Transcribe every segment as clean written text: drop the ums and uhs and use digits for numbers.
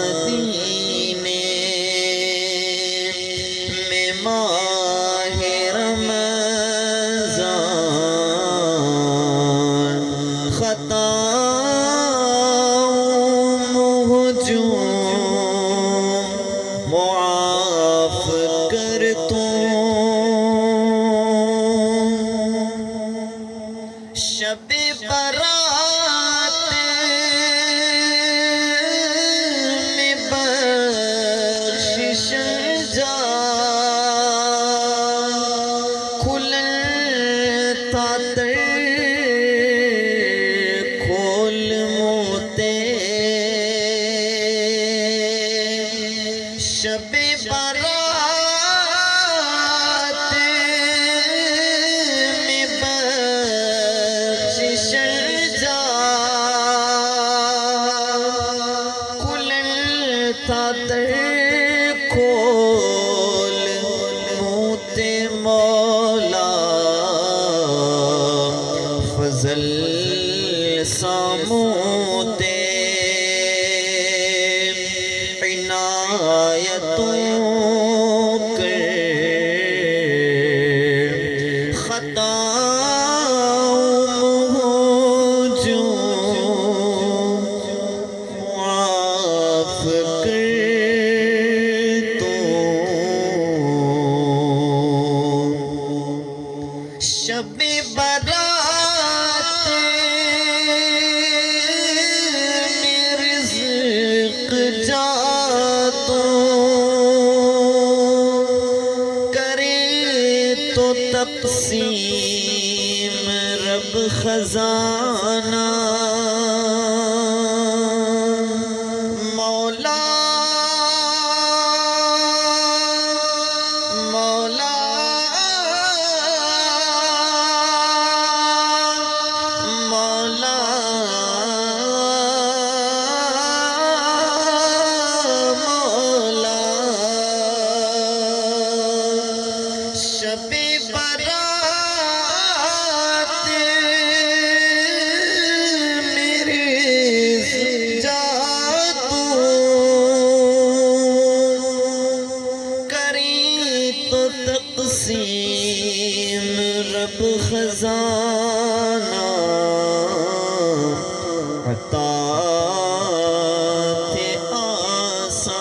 مدینے میں ماہ رمضان خطاؤں ہجوم معاف کر تو شب برات میں بخشش جا کھلتا در کھول موتے شب برات میں بخشش جا کھلتا در کھول موتے مولا فضل ساموتے عنایتوں کر خطاؤں ہجوم معاف کر تو شب برات میں رزق جا تو کرے تو تقسیم رب خزانہ مولا مولا مولا مولا شب برات میرے جا تو کریں تو تقسیم رب خزانہ عطا تھے آسان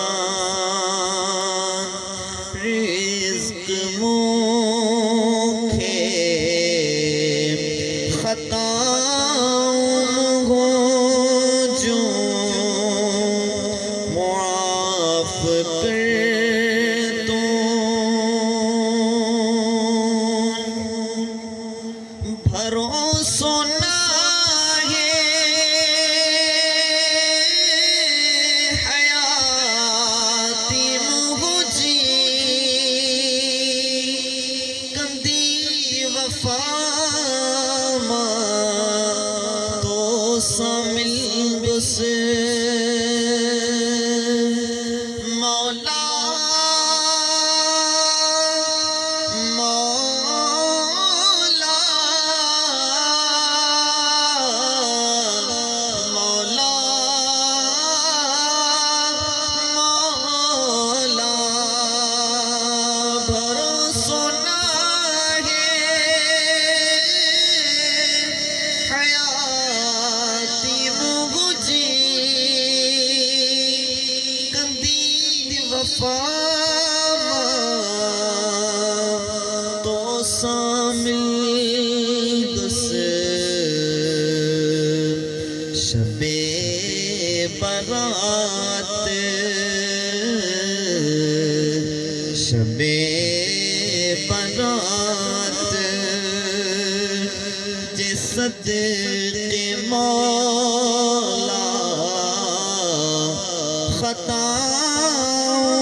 رزق موکھے خطاؤں ہجوم معاف کر تو بھروسہ نہ ہے حیاتی مجھے کندی وفا تو سامل بس مولا مولا مولا مولا بھروسہ نہ ہے حیاتی مجھے کندی وفا تو سامل بس شب برات شب برات صدق مولا خطاؤں